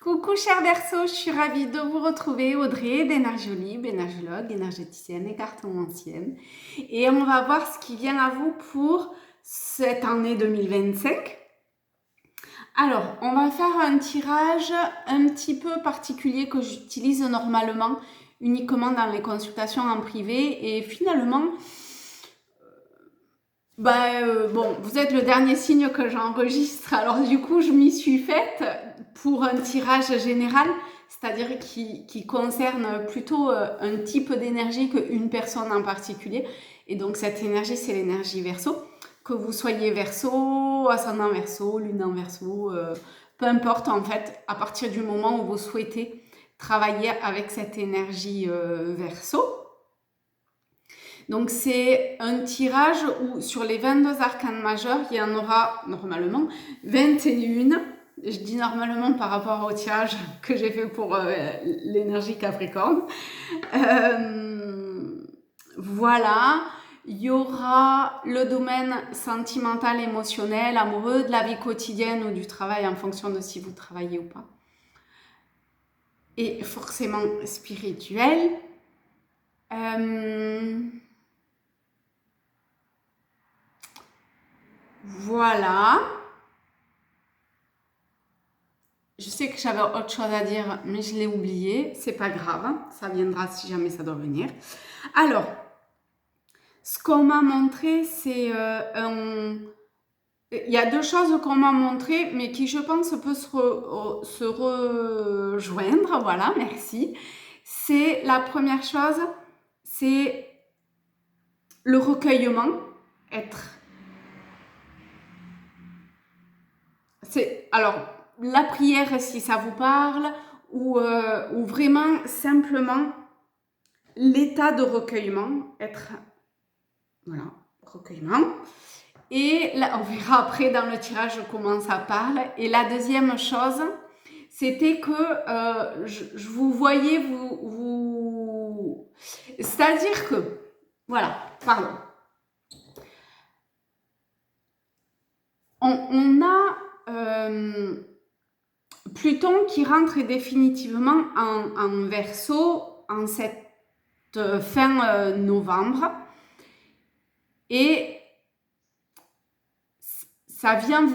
Coucou cher Verseau, je suis ravie de vous retrouver, Audrey d'Énergiolib, énergologue, énergéticienne et cartomancienne. Et on va voir ce qui vient à vous pour cette année 2025. Alors, on va faire un tirage un petit peu particulier que j'utilise normalement uniquement dans les consultations en privé. Et finalement, bon, vous êtes le dernier signe que j'enregistre, alors du coup je m'y suis faite pour un tirage général, c'est-à-dire qui concerne plutôt un type d'énergie qu'une personne en particulier. Et donc cette énergie, c'est l'énergie Verseau. Que vous soyez Verseau, ascendant Verseau, lune en Verseau, peu importe en fait, à partir du moment où vous souhaitez travailler avec cette énergie Verseau. Donc c'est un tirage où sur les 22 arcanes majeurs, il y en aura normalement 21. Je dis normalement par rapport au tirage que j'ai fait pour l'énergie Capricorne. Voilà, il y aura le domaine sentimental, émotionnel, amoureux, de la vie quotidienne ou du travail en fonction de si vous travaillez ou pas. Et forcément spirituel. Voilà. Je sais que j'avais autre chose à dire, mais je l'ai oublié. C'est pas grave, ça viendra si jamais ça doit venir. Alors, ce qu'on m'a montré, c'est il y a deux choses qu'on m'a montré, mais qui, je pense, peut se rejoindre. Voilà, merci. C'est la première chose, c'est le recueillement, alors, la prière, si ça vous parle, ou vraiment simplement l'état de recueillement, voilà, recueillement. Et là, on verra après dans le tirage comment ça parle. Et la deuxième chose, c'était que je vous voyais vous... C'est-à-dire que, voilà, pardon. On a Pluton qui rentre définitivement en Verseau en cette fin novembre. Et ça vient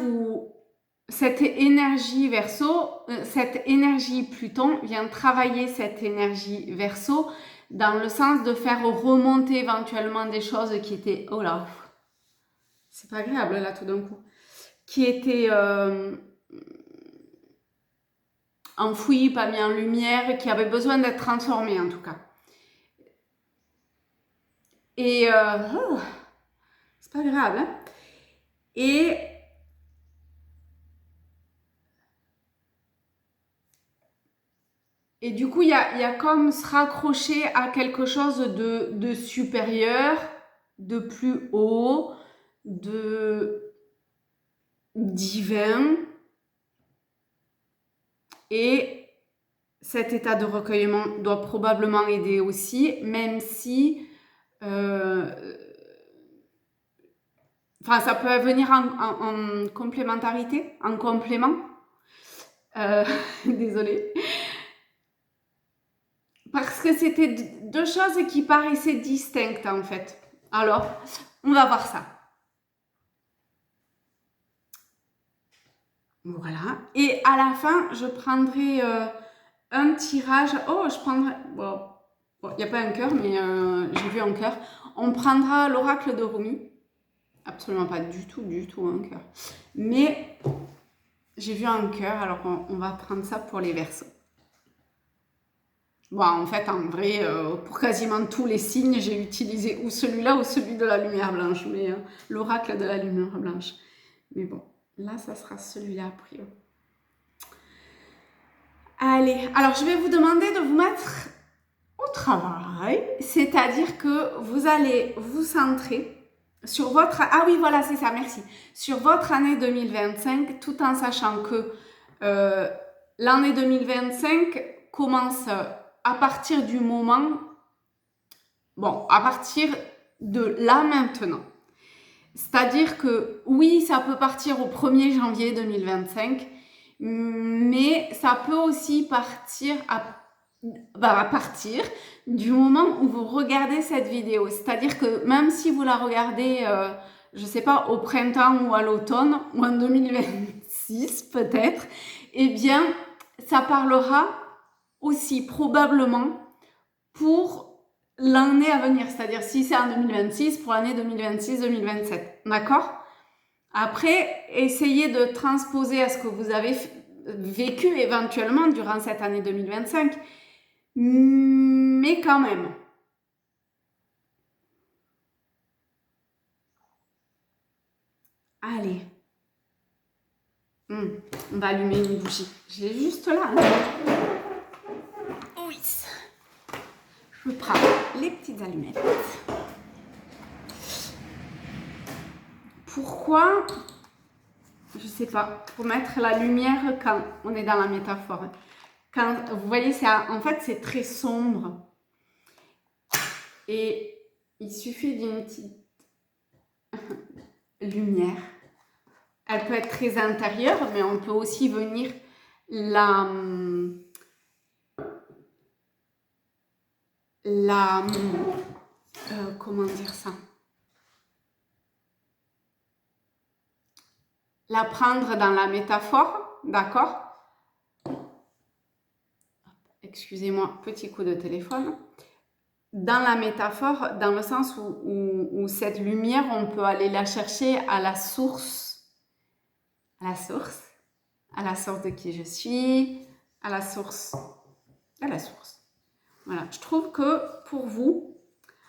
cette énergie Verseau, cette énergie Pluton vient travailler cette énergie Verseau dans le sens de faire remonter éventuellement des choses qui étaient... Oh là, c'est pas agréable là tout d'un coup. Qui étaient enfouies, pas mis en lumière, qui avaient besoin d'être transformées en tout cas. Et c'est pas grave, hein. Et du coup, il y a comme se raccrocher à quelque chose de supérieur, de plus haut, de divin. Et cet état de recueillement doit probablement aider aussi, même si... ça peut venir en complémentarité, en complément. Désolée. Parce que c'était deux choses qui paraissaient distinctes en fait. Alors, on va voir ça. Voilà. Et à la fin, je prendrai un tirage. Oh, je prendrai... Bon, il n'y a pas un cœur, mais j'ai vu un cœur. On prendra l'oracle de Rumi. Absolument pas du tout un cœur. Mais j'ai vu un cœur, alors on va prendre ça pour les Verseaux. Bon, en fait, en vrai, pour quasiment tous les signes, j'ai utilisé ou celui-là ou celui de la lumière blanche, mais l'oracle de la lumière blanche. Mais bon, là, ça sera celui-là a priori. Allez, alors je vais vous demander de vous mettre au travail, c'est-à-dire que vous allez vous centrer sur votre... Ah oui, voilà, c'est ça, merci. Sur votre année 2025, tout en sachant que l'année 2025 commence à partir du moment... Bon, à partir de là maintenant. C'est-à-dire que oui, ça peut partir au 1er janvier 2025, Mais ça peut aussi partir à partir du moment où vous regardez cette vidéo. C'est-à-dire que même si vous la regardez, je ne sais pas, au printemps ou à l'automne, ou en 2026 peut-être, eh bien, ça parlera aussi probablement pour l'année à venir. C'est-à-dire si c'est en 2026, pour l'année 2026-2027. D'accord ? Après, essayez de transposer à ce que vous avez vécu éventuellement durant cette année 2025. Mais quand même. Allez. On va allumer une bougie. Je l'ai juste là. Oui. Je prends les petites allumettes. Pourquoi? Je sais pas. Pour mettre la lumière quand on est dans la métaphore. Quand vous voyez, en fait, c'est très sombre. Et il suffit d'une petite lumière. Elle peut être très intérieure, mais on peut aussi venir comment dire ça? La prendre dans la métaphore, d'accord? Excusez-moi, petit coup de téléphone. Dans la métaphore, dans le sens où cette lumière, on peut aller la chercher à la source. À la source de qui je suis, à la source. Voilà, je trouve que pour vous,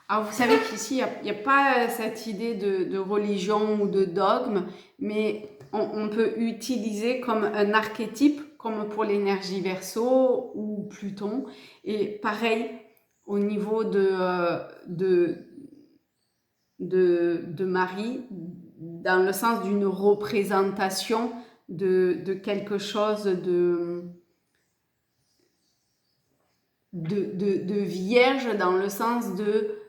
alors vous savez qu'ici, il n'y a pas cette idée de religion ou de dogme, mais on peut utiliser comme un archétype, comme pour l'énergie Verseau ou Pluton. Et pareil, au niveau de Marie, dans le sens d'une représentation de quelque chose de vierge, dans le sens de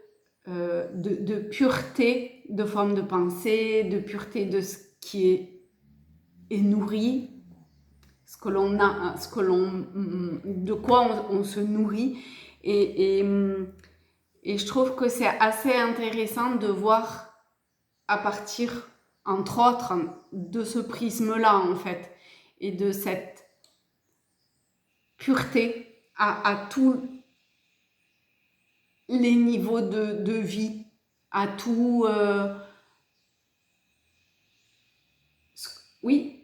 pureté de forme de pensée, de pureté de ce qui est nourri, de quoi on se nourrit. Et je trouve que c'est assez intéressant de voir à partir, entre autres, de ce prisme-là, en fait, et de cette pureté à tous les niveaux de vie, à tout... oui,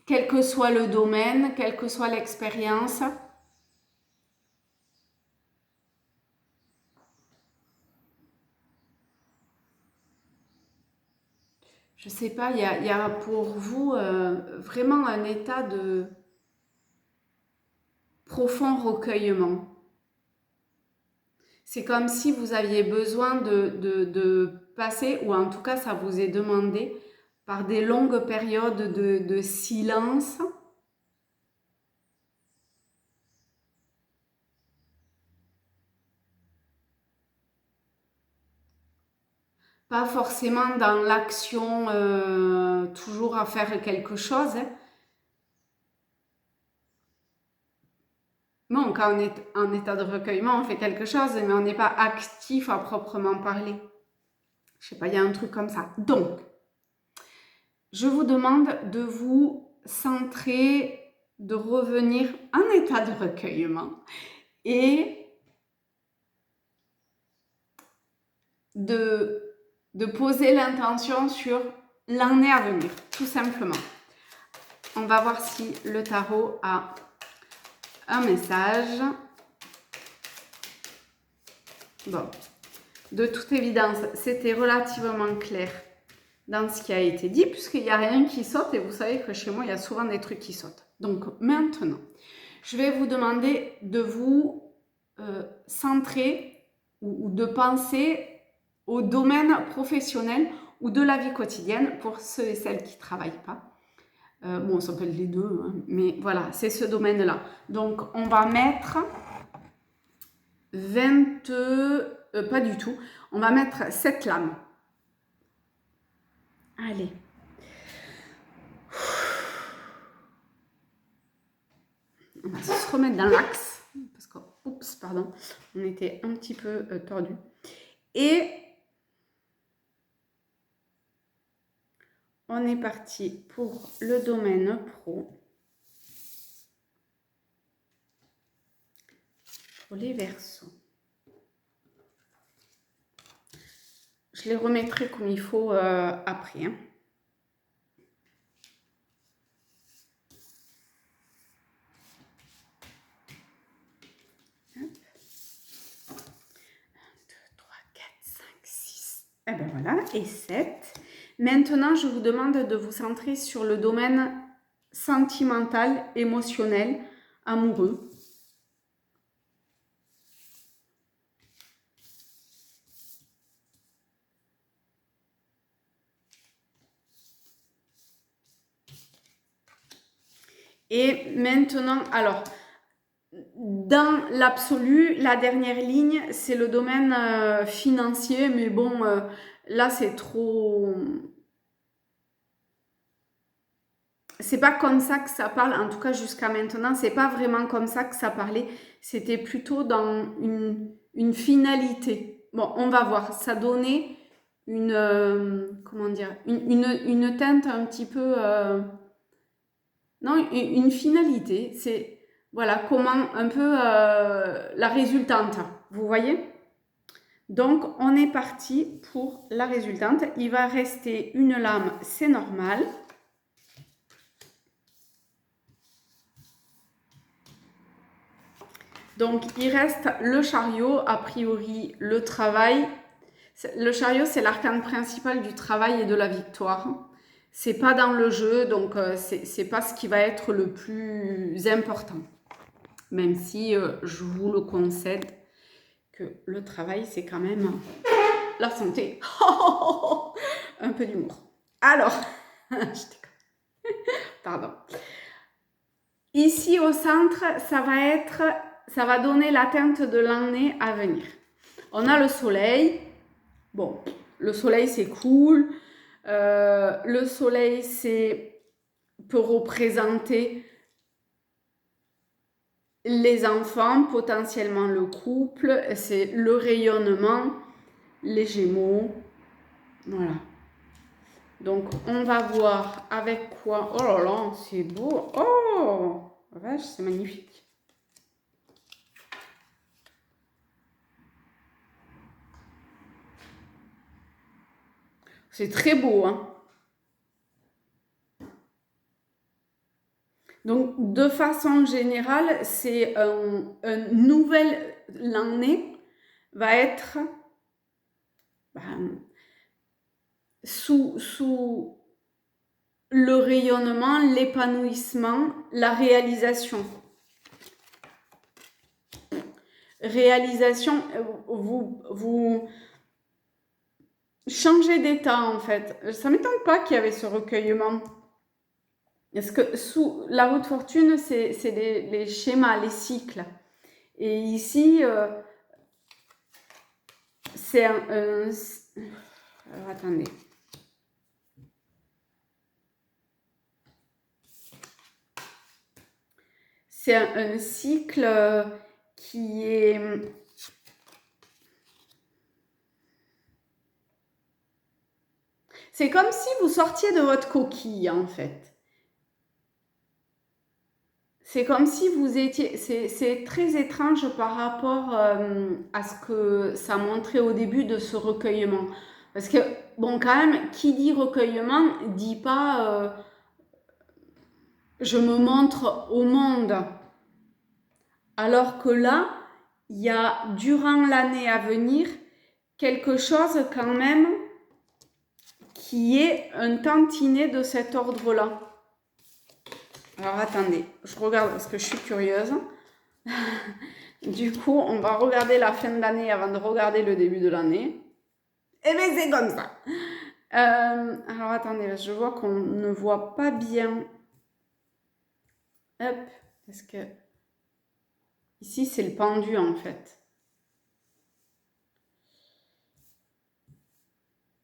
quel que soit le domaine, quelle que soit l'expérience. Je sais pas, il y a pour vous vraiment un état de profond recueillement. C'est comme si vous aviez besoin de passer, ou en tout cas ça vous est demandé, par des longues périodes de silence. Pas forcément dans l'action, toujours à faire quelque chose. Non, quand on est en état de recueillement, on fait quelque chose, mais on n'est pas actif à proprement parler. Je sais pas, il y a un truc comme ça. Donc, je vous demande de vous centrer, de revenir en état de recueillement et de poser l'intention sur l'année à venir, tout simplement. On va voir si le tarot a un message. Bon, de toute évidence, c'était relativement clair dans ce qui a été dit, puisqu'il n'y a rien qui saute, et vous savez que chez moi, il y a souvent des trucs qui sautent. Donc maintenant, je vais vous demander de vous centrer ou de penser au domaine professionnel ou de la vie quotidienne pour ceux et celles qui ne travaillent pas. Bon, ça peut être les deux, hein, mais voilà, c'est ce domaine-là. Donc, on va mettre 20... pas du tout. On va mettre 7 lames. Allez. On va se remettre dans l'axe. Parce que, oups, pardon, on était un petit peu tordu. Et on est parti pour le domaine pro. Pour les Verseaux. Je les remettrai comme il faut après. Hein. Hop. 1, 2, 3, 4, 5, 6. Et ben voilà, et 7. Maintenant, je vous demande de vous centrer sur le domaine sentimental, émotionnel, amoureux. Et maintenant, alors, dans l'absolu, la dernière ligne, c'est le domaine financier, mais bon, là, c'est trop... C'est pas comme ça que ça parle, en tout cas jusqu'à maintenant, c'est pas vraiment comme ça que ça parlait, c'était plutôt dans une finalité. Bon, on va voir, ça donnait comment dire, une teinte un petit peu... non, une finalité, c'est, voilà, comment un peu la résultante, vous voyez? Donc, on est parti pour la résultante. Il va rester une lame, c'est normal. Donc, il reste le chariot, a priori, le travail. Le chariot, c'est l'arcane principal du travail et de la victoire. C'est pas dans le jeu, donc c'est pas ce qui va être le plus important. Même si je vous le concède que le travail, c'est quand même la santé. Un peu d'humour. Alors, je déconne. Pardon. Ici au centre, ça va donner la teinte de l'année à venir. On a le soleil. Bon, le soleil c'est cool. Le soleil peut représenter les enfants, potentiellement le couple, c'est le rayonnement, les Gémeaux. Voilà. Donc, on va voir avec quoi. Oh là là, c'est beau. Oh, vache, c'est magnifique. C'est très beau, hein. Donc, de façon générale, c'est un nouvel année va être sous le rayonnement, l'épanouissement, la réalisation. Réalisation, vous changez d'état en fait. Ça ne m'étonne pas qu'il y avait ce recueillement. Parce que sous la roue de fortune, c'est les schémas, les cycles. Et ici, c'est alors, attendez. C'est un cycle qui est... C'est comme si vous sortiez de votre coquille, en fait. C'est comme si vous étiez... C'est très étrange par rapport à ce que ça montrait au début de ce recueillement. Parce que, bon, quand même, qui dit recueillement, dit pas je me montre au monde. Alors que là, il y a, durant l'année à venir, quelque chose quand même qui est un tantinet de cet ordre-là. Alors attendez, je regarde parce que je suis curieuse. Du coup, on va regarder la fin de l'année avant de regarder le début de l'année. Et bien c'est comme ça. Alors attendez, je vois qu'on ne voit pas bien. Hop, parce que ici c'est le pendu en fait.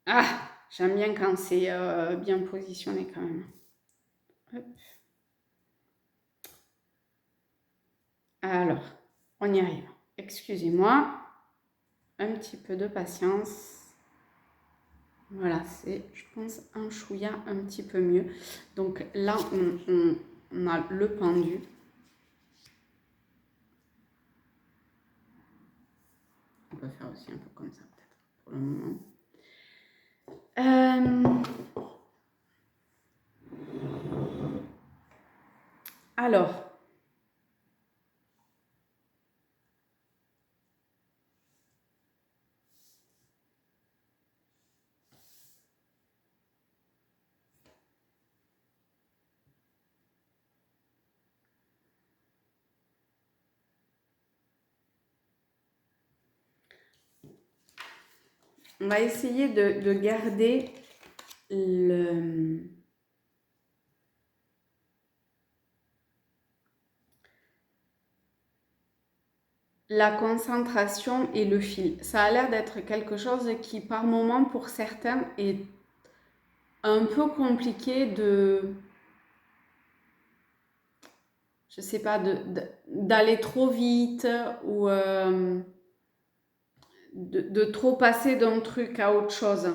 Ah, j'aime bien quand c'est bien positionné quand même. Hop. Alors, on y arrive. Excusez-moi, un petit peu de patience. Voilà, c'est, je pense, un chouïa un petit peu mieux. Donc là, on a le pendu. On peut faire aussi un peu comme ça, peut-être, pour le moment. Alors, on va essayer de garder la concentration et le fil. Ça a l'air d'être quelque chose qui, par moment, pour certains, est un peu compliqué je sais pas, d'aller trop vite ou de trop passer d'un truc à autre chose.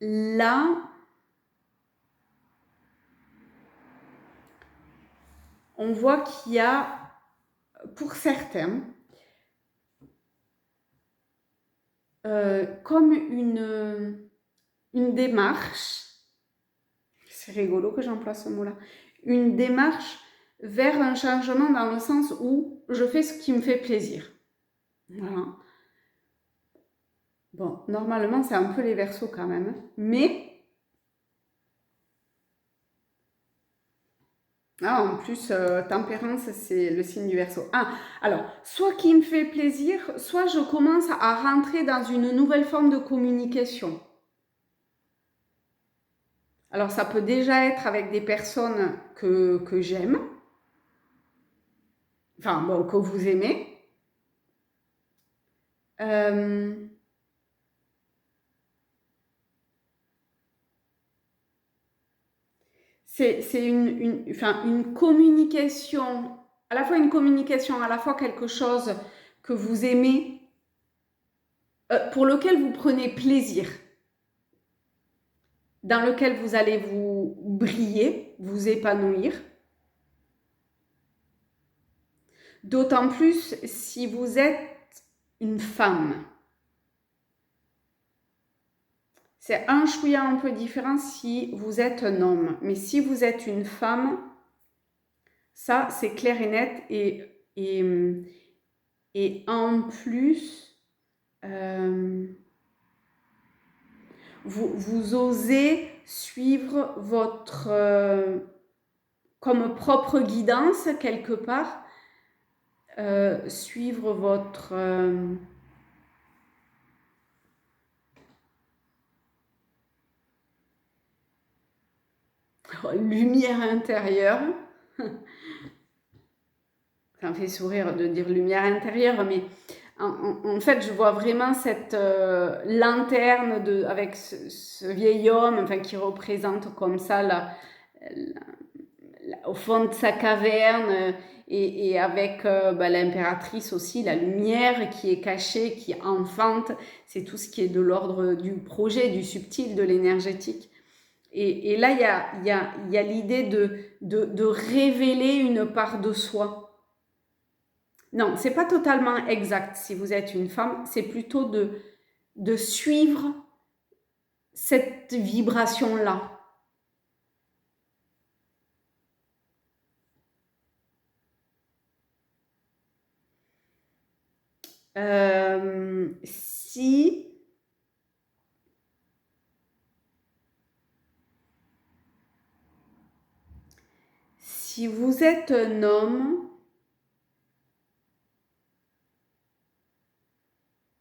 Là, on voit qu'il y a, pour certains, comme une démarche, c'est rigolo que j'emploie ce mot-là, une démarche vers un changement dans le sens où je fais ce qui me fait plaisir. Voilà. Bon, normalement, c'est un peu les Verseaux quand même, mais ah, en plus, tempérance, c'est le signe du Verseau. Ah, alors, soit qui me fait plaisir, soit je commence à rentrer dans une nouvelle forme de communication. Alors, ça peut déjà être avec des personnes que j'aime, enfin, bon, que vous aimez. C'est une communication, à la fois une communication, à la fois quelque chose que vous aimez, pour lequel vous prenez plaisir, dans lequel vous allez vous briller, vous épanouir. D'autant plus si vous êtes une femme. C'est un chouïa un peu différent si vous êtes un homme. Mais si vous êtes une femme, ça c'est clair et net. Et en plus, vous osez suivre votre comme propre guidance quelque part, suivre votre lumière intérieure. Ça me fait sourire de dire lumière intérieure, mais en fait, je vois vraiment cette lanterne avec ce vieil homme, enfin, qui représente comme ça au fond de sa caverne, et avec l'impératrice aussi, la lumière qui est cachée, qui enfante. C'est tout ce qui est de l'ordre du projet, du subtil, de l'énergétique. Et là, il y a l'idée de révéler une part de soi. Non, c'est pas totalement exact si vous êtes une femme, c'est plutôt de suivre cette vibration-là. Si vous êtes un homme,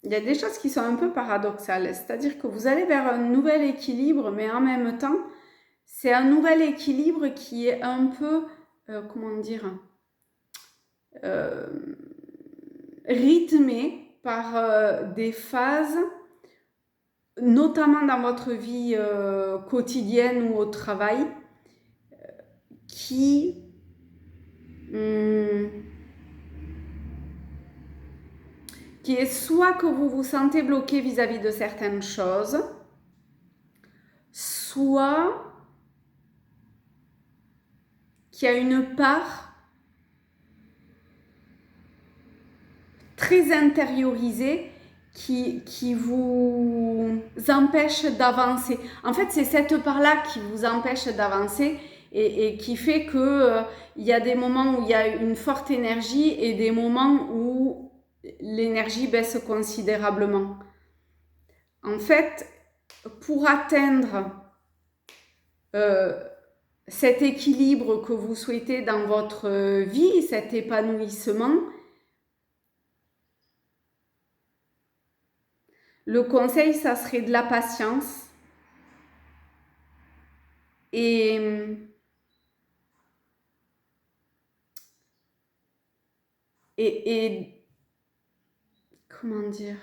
il y a des choses qui sont un peu paradoxales, c'est-à-dire que vous allez vers un nouvel équilibre, mais en même temps, c'est un nouvel équilibre qui est un peu, comment dire, rythmé par des phases, notamment dans votre vie quotidienne ou au travail, qui qui est soit que vous vous sentez bloqué vis-à-vis de certaines choses, soit qu'il y a une part très intériorisée qui vous empêche d'avancer. En fait, c'est cette part-là qui vous empêche d'avancer et qui fait que il y a des moments où il y a une forte énergie et des moments où l'énergie baisse considérablement. En fait, pour atteindre cet équilibre que vous souhaitez dans votre vie, cet épanouissement, le conseil, ça serait de la patience et comment dire,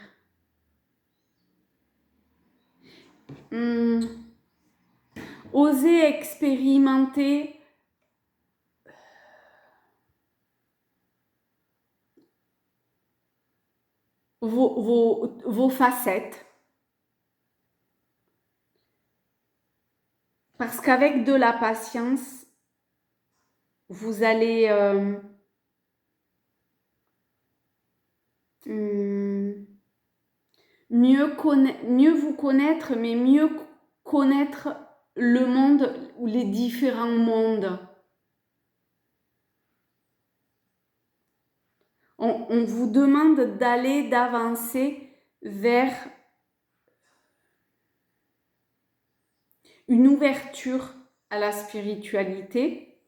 oser expérimenter vos facettes. Parce qu'avec de la patience, vous allez mieux vous connaître, mais mieux connaître le monde ou les différents mondes. On vous demande d'avancer vers une ouverture à la spiritualité,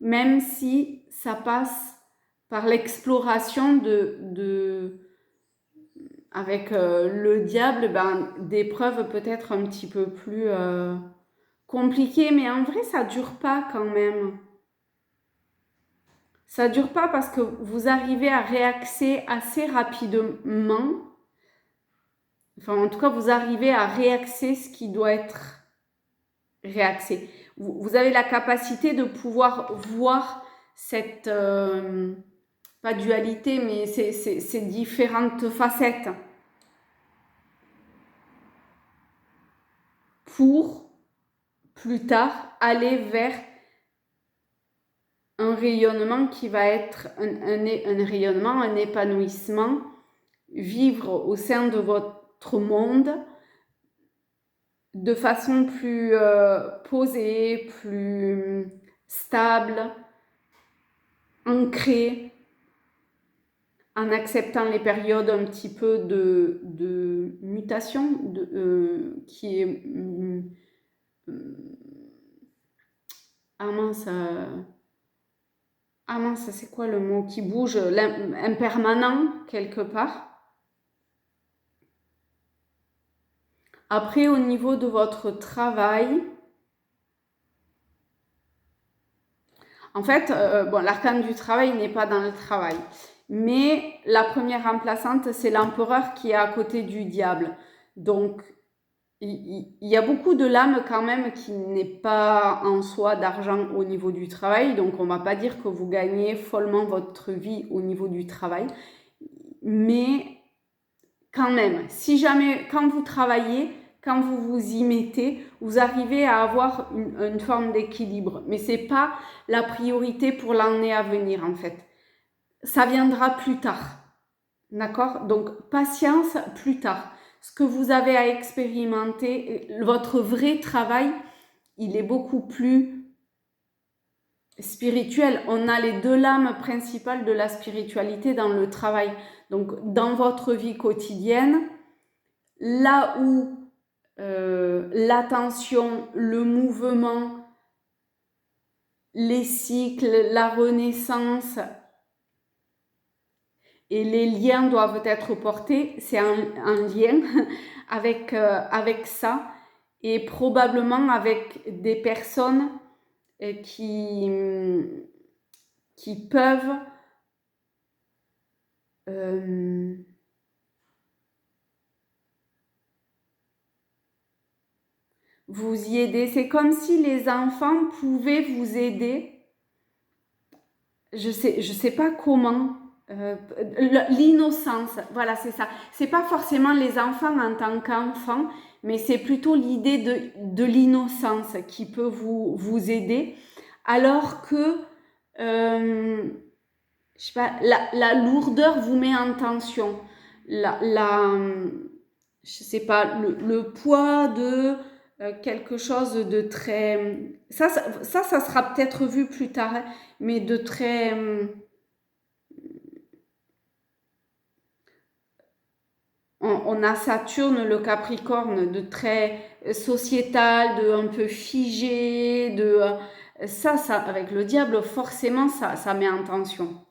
même si ça passe par l'exploration avec le diable, d'épreuves peut-être un petit peu plus compliquées, mais en vrai, ça dure pas quand même. Ça dure pas parce que vous arrivez à réaxer assez rapidement. Enfin, en tout cas, vous arrivez à réaxer ce qui doit être réaxé. Vous avez la capacité de pouvoir voir cette, pas dualité, mais ces différentes facettes pour plus tard aller vers un rayonnement qui va être un rayonnement, un épanouissement, vivre au sein de votre monde de façon plus posée, plus stable, ancrée, en acceptant les périodes un petit peu de mutation, qui est... ah mince, c'est quoi le mot qui bouge? Impermanent, quelque part. Après, au niveau de votre travail, en fait, l'arcane du travail n'est pas dans le travail. Mais la première remplaçante, c'est l'empereur qui est à côté du diable. Donc, il y a beaucoup de l'âme quand même qui n'est pas en soi d'argent au niveau du travail. Donc, on ne va pas dire que vous gagnez follement votre vie au niveau du travail. Mais quand même, si jamais, quand vous travaillez, quand vous vous y mettez, vous arrivez à avoir une forme d'équilibre. Mais ce n'est pas la priorité pour l'année à venir, en fait. Ça viendra plus tard. D'accord? Donc, patience plus tard. Ce que vous avez à expérimenter, votre vrai travail, il est beaucoup plus spirituel. On a les deux lames principales de la spiritualité dans le travail. Donc, dans votre vie quotidienne, là où l'attention, le mouvement, les cycles, la renaissance et les liens doivent être portés, c'est un lien avec ça et probablement avec des personnes qui peuvent vous y aider. C'est comme si les enfants pouvaient vous aider. Je sais pas comment. l'innocence, voilà, c'est ça. C'est pas forcément les enfants en tant qu'enfants, mais c'est plutôt l'idée de l'innocence qui peut vous aider, alors que, je sais pas, la lourdeur vous met en tension. La, je sais pas, le poids de quelque chose de très... Ça sera peut-être vu plus tard, hein, mais de très... on a Saturne, le Capricorne, de très sociétal, de un peu figé, ça, avec le diable, forcément, ça met en tension.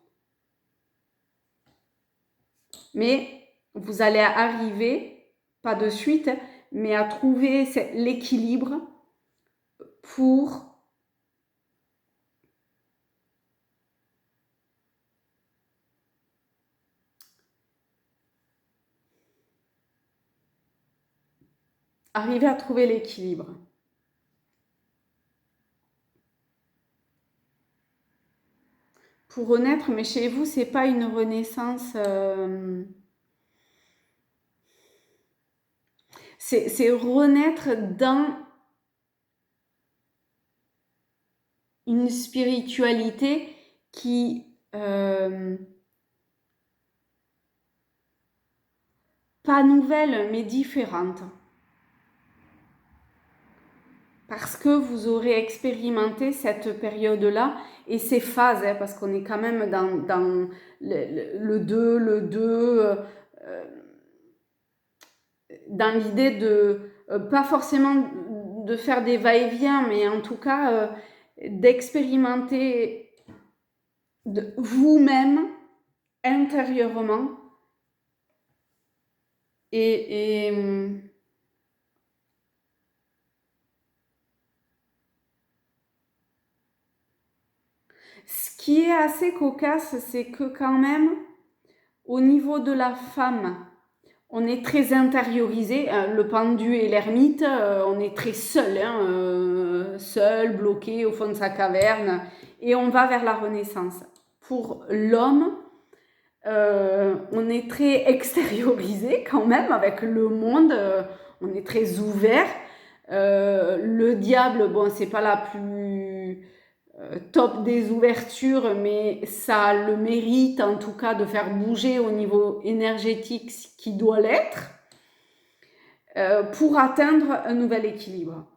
Mais vous allez arriver, pas de suite, mais à trouver l'équilibre pour arriver à trouver l'équilibre. Pour renaître, mais chez vous, c'est pas une renaissance. C'est renaître dans une spiritualité qui pas nouvelle, mais différente. Parce que vous aurez expérimenté cette période-là et ces phases, hein, parce qu'on est quand même dans le 2, dans l'idée de, pas forcément de faire des va-et-vient, mais en tout cas d'expérimenter vous-même intérieurement et ce qui est assez cocasse, c'est que quand même, au niveau de la femme, on est très intériorisé. Le pendu et l'ermite, on est très seul, hein, seul, bloqué au fond de sa caverne, et on va vers la renaissance. Pour l'homme, on est très extériorisé quand même avec le monde, on est très ouvert. Le diable, bon, c'est pas la plus top des ouvertures, mais ça a le mérite en tout cas de faire bouger au niveau énergétique ce qui doit l'être pour atteindre un nouvel équilibre.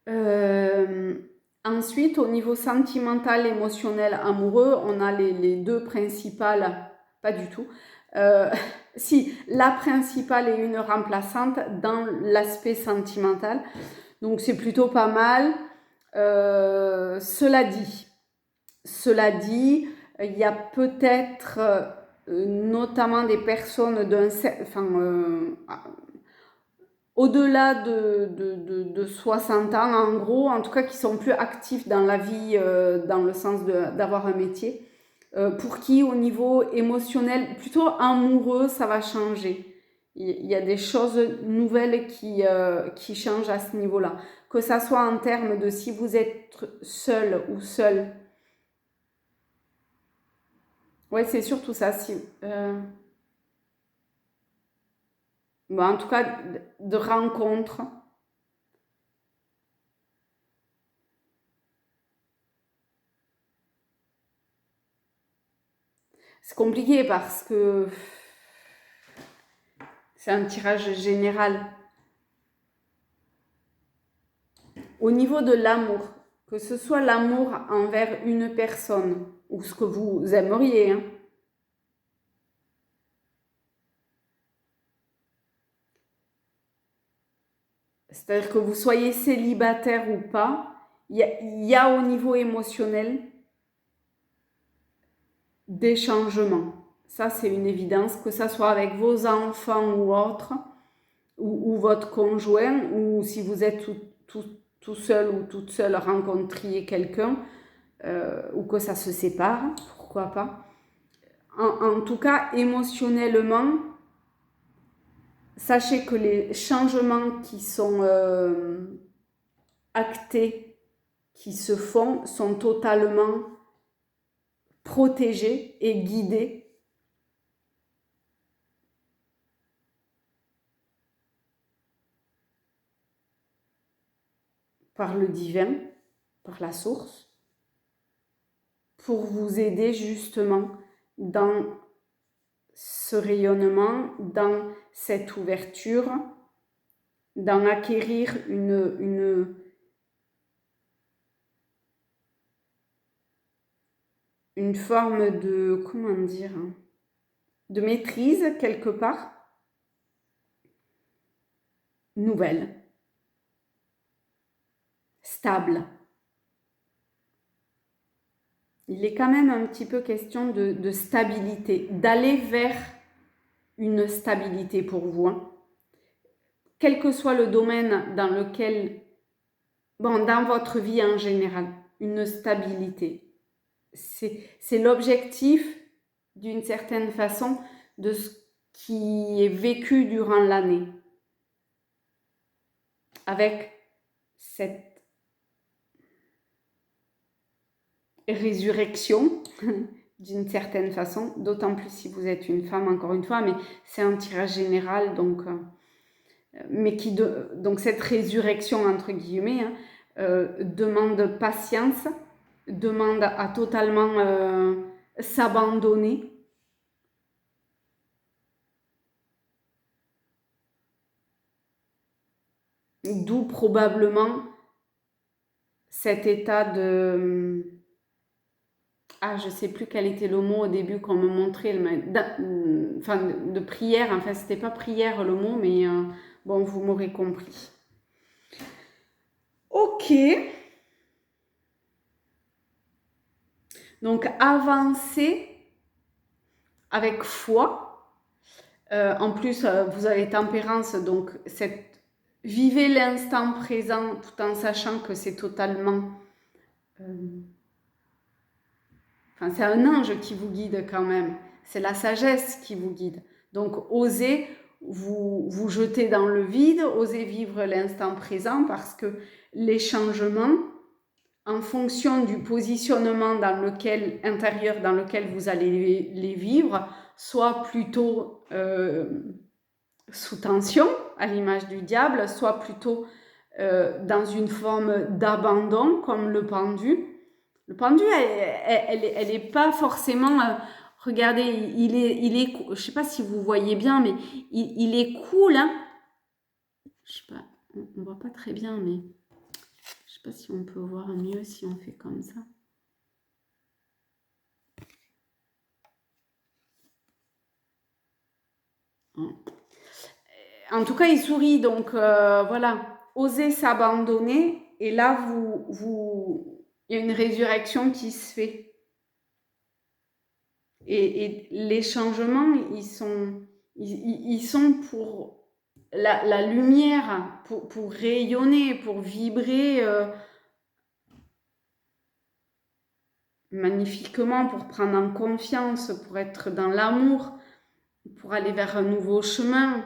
Euh, Ensuite, au niveau sentimental, émotionnel, amoureux, on a les deux principales, pas du tout. Euh, si, la principale est une remplaçante dans l'aspect sentimental. Donc c'est plutôt pas mal. Cela dit, il y a peut-être notamment des personnes au-delà de 60 ans, en gros, en tout cas qui sont plus actifs dans la vie, dans le sens d'avoir un métier, pour qui au niveau émotionnel, plutôt amoureux, ça va changer. Il y a des choses nouvelles qui changent à ce niveau-là. Que ça soit en termes de si vous êtes seul ou seul. Ouais, c'est surtout ça. Bon, en tout cas, de rencontres. C'est compliqué parce que c'est un tirage général. Au niveau de l'amour, que ce soit l'amour envers une personne ou ce que vous aimeriez, hein, c'est-à-dire que vous soyez célibataire ou pas, il y a au niveau émotionnel des changements. Ça, c'est une évidence, que ça soit avec vos enfants ou autres, ou votre conjoint, ou si vous êtes tout seul ou toute seule, rencontriez quelqu'un, ou que ça se sépare, pourquoi pas. En tout cas, émotionnellement, sachez que les changements qui sont actés, qui se font, sont totalement protégés et guidés par le divin, par la source, pour vous aider justement dans ce rayonnement, dans cette ouverture, d'en acquérir une forme de, comment dire, de maîtrise quelque part, nouvelle, stable. Il est quand même un petit peu question de stabilité, d'aller vers une stabilité pour vous, hein. Quel que soit le domaine dans lequel, bon, dans votre vie en général, une stabilité. C'est l'objectif, d'une certaine façon, de ce qui est vécu durant l'année. Avec cette résurrection, d'une certaine façon, d'autant plus si vous êtes une femme, encore une fois, mais c'est un tirage général, donc, donc cette résurrection, entre guillemets, hein, demande patience, demande à totalement s'abandonner. D'où probablement cet état de... Ah, je ne sais plus quel était le mot au début qu'on me montrait, enfin, de prière, enfin c'était pas prière le mot, mais bon, vous m'aurez compris. Ok. Donc avancez avec foi. En plus, vous avez tempérance, donc vivez l'instant présent tout en sachant que c'est totalement... Enfin, c'est un ange qui vous guide quand même. C'est la sagesse qui vous guide. Donc, osez vous jeter dans le vide, osez vivre l'instant présent parce que les changements, en fonction du positionnement intérieur dans lequel vous allez les vivre, soit plutôt sous tension, à l'image du diable, soit plutôt dans une forme d'abandon, comme le pendu. Le pendu, elle est pas forcément... regardez, je sais pas si vous voyez bien, mais il est cool, hein. Je sais pas, on voit pas très bien, mais je sais pas si on peut voir mieux si on fait comme ça. En tout cas, il sourit, donc voilà. Osez s'abandonner, et là, il y a une résurrection qui se fait. Et les changements, ils sont pour la lumière, pour rayonner, pour vibrer magnifiquement, pour prendre en confiance, pour être dans l'amour, pour aller vers un nouveau chemin.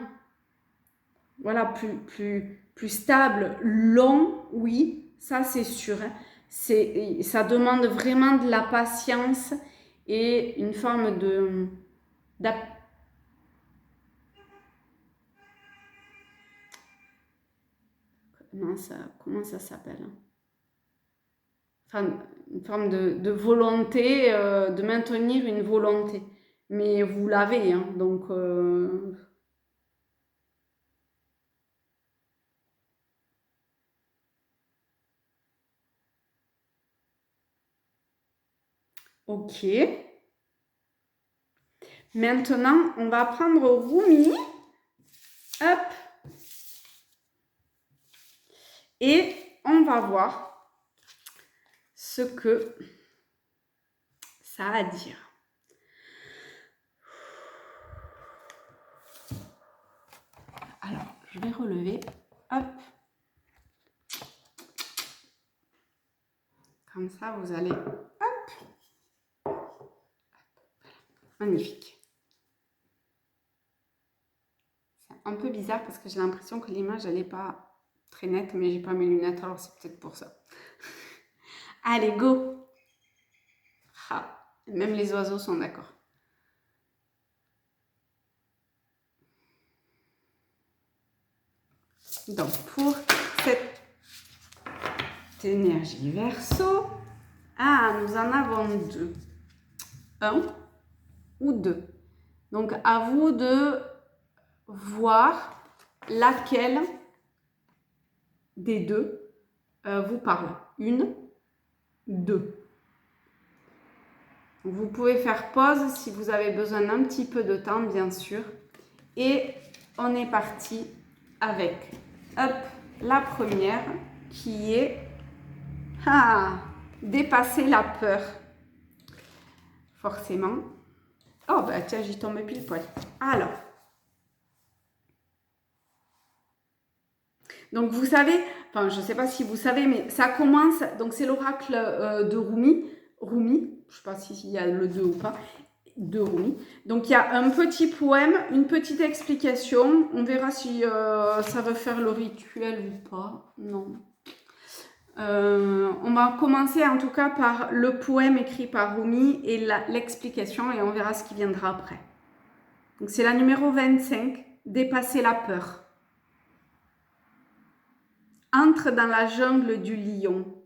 Voilà, plus stable, long, oui, ça c'est sûr, hein. Ça demande vraiment de la patience et une forme comment ça s'appelle, hein? Enfin, une forme de volonté, de maintenir une volonté. Mais vous l'avez, hein, donc... Ok. Maintenant, on va prendre Rumi. Hop. Et on va voir ce que ça a à dire. Alors, je vais relever. Hop. Comme ça, vous allez... Hop. Magnifique. C'est un peu bizarre parce que j'ai l'impression que l'image, elle n'est pas très nette, mais j'ai pas mes lunettes, alors c'est peut-être pour ça. Allez, go! Ah, même les oiseaux sont d'accord. Donc, pour cette énergie Verseau, nous en avons 2. 1 ou 2. Donc, à vous de voir laquelle des deux vous parle. 1, 2. Vous pouvez faire pause si vous avez besoin d'un petit peu de temps, bien sûr. Et on est parti avec la première qui est dépasser la peur. Forcément. Oh, bah tiens, j'y tombe pile poil. Alors. Donc, vous savez, enfin, je ne sais pas si vous savez, mais ça commence, donc c'est l'oracle de Rumi. Rumi, je ne sais pas s'il y a le 2 ou pas, de Rumi. Donc, il y a un petit poème, une petite explication. On verra si ça va faire le rituel ou pas. Non. On va commencer en tout cas par le poème écrit par Rumi et l'explication et on verra ce qui viendra après. Donc c'est la numéro 25, dépasser la peur. Entre dans la jungle du lion.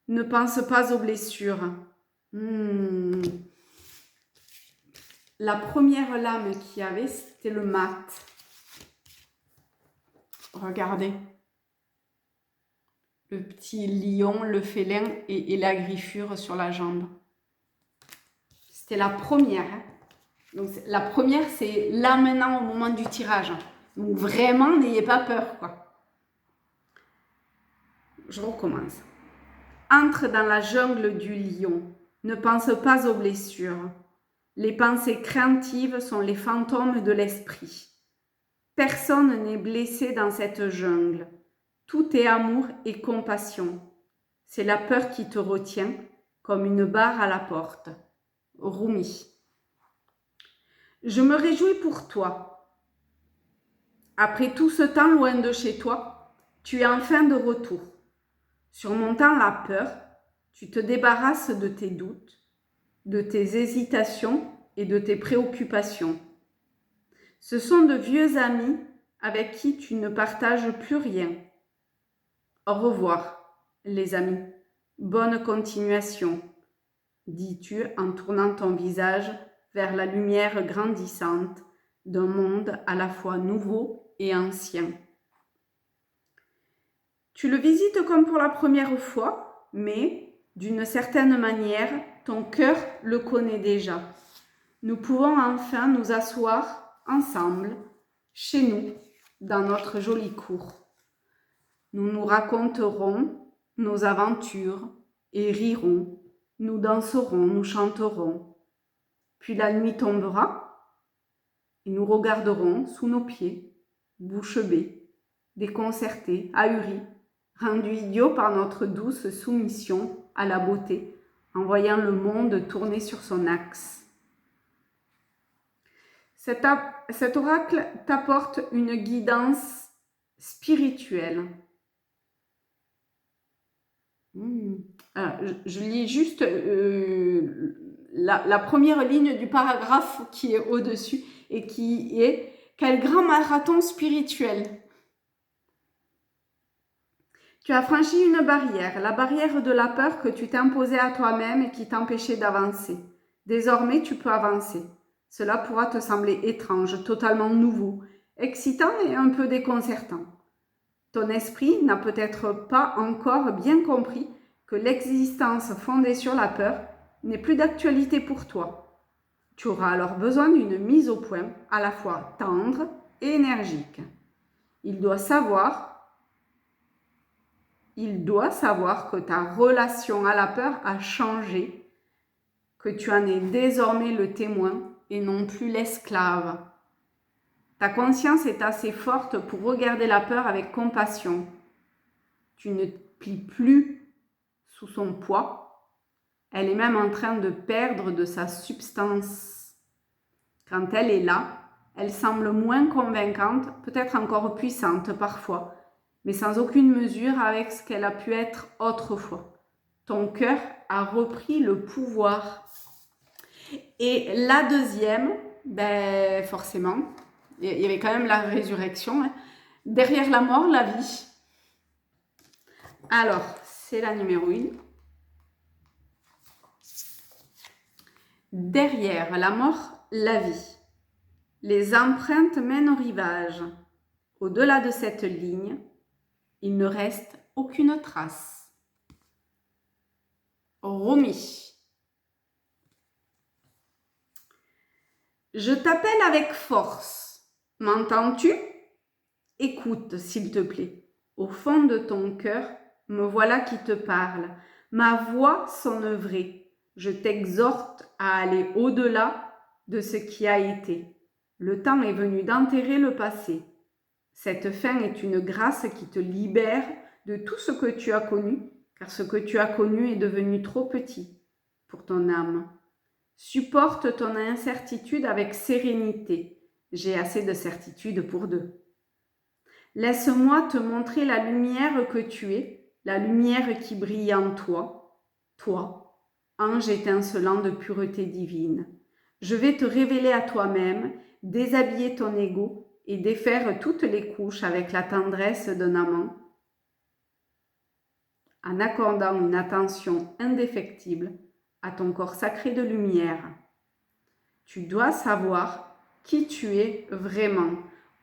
Ne pense pas aux blessures. La première lame qu'il y avait, c'était le mat. Regardez. Le petit lion, le félin et la griffure sur la jambe. C'était la première. Donc, la première, c'est là maintenant au moment du tirage. Donc vraiment, n'ayez pas peur, quoi. Je recommence. Entre dans la jungle du lion. Ne pense pas aux blessures. Les pensées craintives sont les fantômes de l'esprit. Personne n'est blessé dans cette jungle. Tout est amour et compassion. C'est la peur qui te retient, comme une barre à la porte. Rumi. Je me réjouis pour toi. Après tout ce temps loin de chez toi, tu es enfin de retour. Surmontant la peur, tu te débarrasses de tes doutes, de tes hésitations et de tes préoccupations. Ce sont de vieux amis avec qui tu ne partages plus rien. Au revoir, les amis. Bonne continuation, dis-tu en tournant ton visage vers la lumière grandissante d'un monde à la fois nouveau et ancien. Tu le visites comme pour la première fois, mais d'une certaine manière, ton cœur le connaît déjà. Nous pouvons enfin nous asseoir ensemble, chez nous, dans notre jolie cour. Nous nous raconterons nos aventures et rirons, nous danserons, nous chanterons. Puis la nuit tombera et nous regarderons sous nos pieds, bouche bée, déconcertés, ahuris, rendus idiots par notre douce soumission à la beauté, en voyant le monde tourner sur son axe. Cet oracle t'apporte une guidance spirituelle. Alors, je lis juste la première ligne du paragraphe qui est au-dessus et qui est « Quel grand marathon spirituel !» Tu as franchi une barrière, la barrière de la peur que tu t'imposais à toi-même et qui t'empêchait d'avancer. Désormais, tu peux avancer. Cela pourra te sembler étrange, totalement nouveau, excitant et un peu déconcertant. Ton esprit n'a peut-être pas encore bien compris que l'existence fondée sur la peur n'est plus d'actualité pour toi. Tu auras alors besoin d'une mise au point à la fois tendre et énergique. Il doit savoir que ta relation à la peur a changé, que tu en es désormais le témoin et non plus l'esclave. Ta conscience est assez forte pour regarder la peur avec compassion. Tu ne te plies plus sous son poids. Elle est même en train de perdre de sa substance. Quand elle est là, elle semble moins convaincante, peut-être encore puissante parfois, mais sans aucune mesure avec ce qu'elle a pu être autrefois. Ton cœur a repris le pouvoir. Et la deuxième, ben forcément, il y avait quand même la résurrection. Hein. Derrière la mort, la vie. Alors, c'est la numéro 1. Derrière la mort, la vie. Les empreintes mènent au rivage. Au-delà de cette ligne, il ne reste aucune trace. Romy. Je t'appelle avec force. M'entends-tu? Écoute, s'il te plaît. Au fond de ton cœur, me voilà qui te parle. Ma voix sonne vraie. Je t'exhorte à aller au-delà de ce qui a été. Le temps est venu d'enterrer le passé. Cette fin est une grâce qui te libère de tout ce que tu as connu, car ce que tu as connu est devenu trop petit pour ton âme. Supporte ton incertitude avec sérénité. J'ai assez de certitude pour deux. Laisse-moi te montrer la lumière que tu es, la lumière qui brille en toi, toi, ange étincelant de pureté divine. Je vais te révéler à toi-même, déshabiller ton ego et défaire toutes les couches avec la tendresse d'un amant, en accordant une attention indéfectible à ton corps sacré de lumière. Tu dois savoir qui tu es vraiment,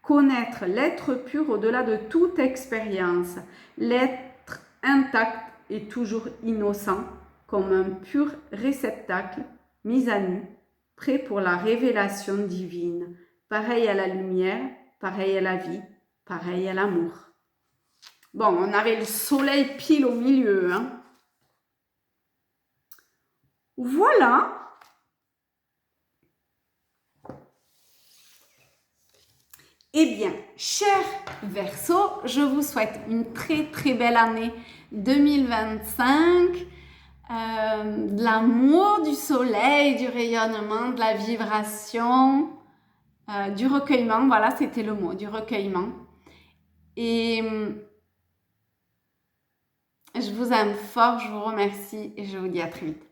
connaître l'être pur au-delà de toute expérience, l'être intact et toujours innocent, comme un pur réceptacle mis à nu, prêt pour la révélation divine, pareil à la lumière, pareil à la vie, pareil à l'amour. Bon, on avait le soleil pile au milieu. Hein. Voilà. Eh bien, cher Verseau, je vous souhaite une très très belle année 2025. De l'amour, du soleil, du rayonnement, de la vibration, du recueillement. Voilà, c'était le mot, du recueillement. Et je vous aime fort, je vous remercie et je vous dis à très vite.